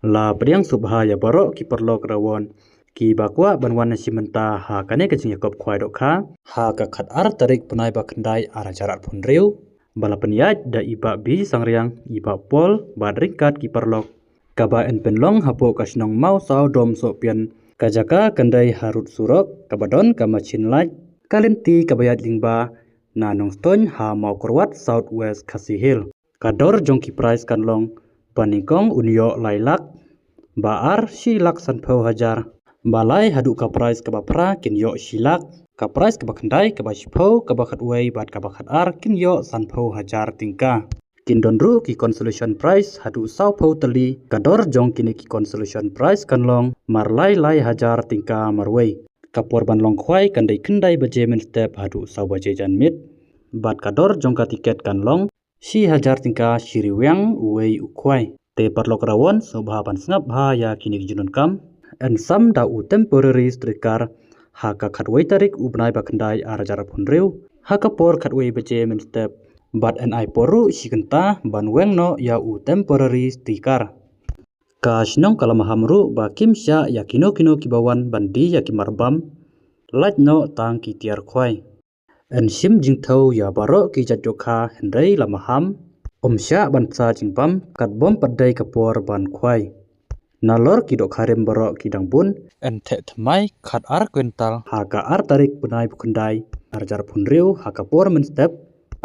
La priang subha ya borok ki perlo krawon ki bakwa banwan simenta ha kane kajing yakop kwai dokha ha ka khat ar tarik penai ba kendai ara jarat pun riu bala penyaj da iba bi sangriang iba pol badringkat ki perlok kaba en penlong hapo kasnong mau sau dom so pian kajaka kendai harut surok kabadon kamachin laj kalinti kabayat lingba na nongstony ha mau korwat southwest khasi hill kador jongki price kanlong paningkong unyo lailak baar silak sanpau hajar balai hadu ka price ka bapra kin yo silak ka price ka bakandai ka bashpau ka bakhatwei bat ka bakhatar kin yo sanpau hajar tingka kin donru ki consolation price hadu sau pau tali kador jong kini ki consolation price kanlong marlai lai hajar tingka marwei kapor banlong khwai kandai kendai baje min step hadu sau baje janmit bat kador jong ka tiket kanlong si hajar tingka shiriwang uwei ukwai te parlok rawon sobha ban snap ha ya kini junun kam and some da u temporary striker ha ka khatwei tarik ubnai bakandai arajar phunreu ha ka por khatwei baje min step but an I poru sikenta banweng no ya u temporary sticker kasnong kalamahamru ba kimsya ya kino kibawan bandi ya kimarbam laj no tang ki tiar khwai en sim jingthau ya baro ki jatjokha hendai lamaham omsya ban sa jingpam katbom padai kapor ban khwai nalor ki dokharem baro ki dangbun en the thmai khat ar kwental ha ka ar tarik punai bukundai arjar phunreu ha ka por min step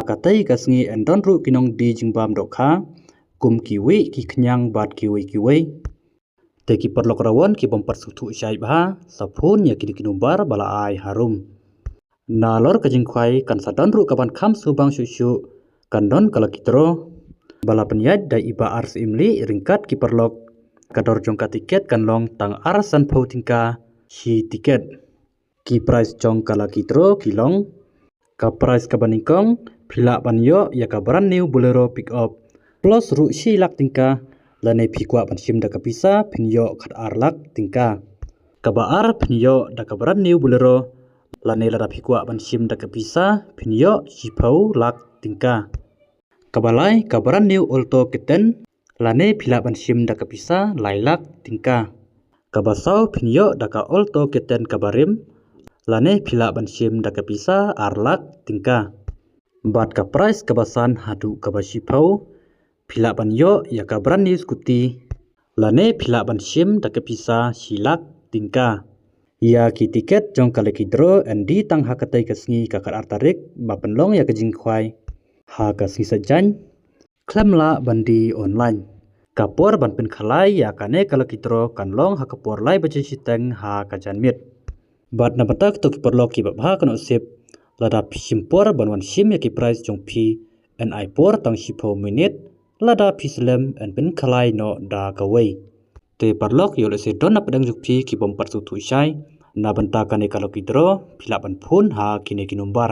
akatai kasngi endonru kinong di jingbam dokha kum kiwi ki khnyang bat kiwi te ki perlok rawon ki bompar suthu syai bha saphun ya kinombar bala ai harum nalor ka jingkhwai kan sadonru kaban kham subang syusyu kandon kala kitro bala penyaj da iba ars imli ringkat ki perlok kador jongka tiket kanlong tang arasan phau tingka si tiket ki price jong kala kitro kilong ka price ka baningkong phila banyo ya ka brand new bolero pick up plus ru si lak tingka lane phikwa bansim da kapisa phinyo khat arlak tingka kabaar phinyo da ka brand new bolero lane lara phikwa bansim da kapisa phinyo siphau lak tingka kabalai ka brand new alto keten lane phila bansim da kapisa lailak tingka kabasau phinyo da ka alto keten kabarim lane phila bansim da kapisa arlak tingka bat ka price kabasan hadu kabasipau phila banyo ya ka brand new scooty lane phila bansim da kapisa silak tingka ya ki tiket jong kale ki draw and di tang hakatai kasngi ka kar artarik bapenlong ya ka jingkhwai ha ka sisa jan klamla bandi online kapor ban pen khalai ya kane kala kitro kanlong ha kapor lai baje siteng ha ka janmit bat na batak to ki perlok ki babha kan osip lada simpor banwan sim ya ki price jong phi and I por tang sipo minute lada pislem and pen khalai no da kawai te parlok yo le se don apdang jukpi ki bom par tu shai na banta kane kala kitro phila ban phun ha kine kinombar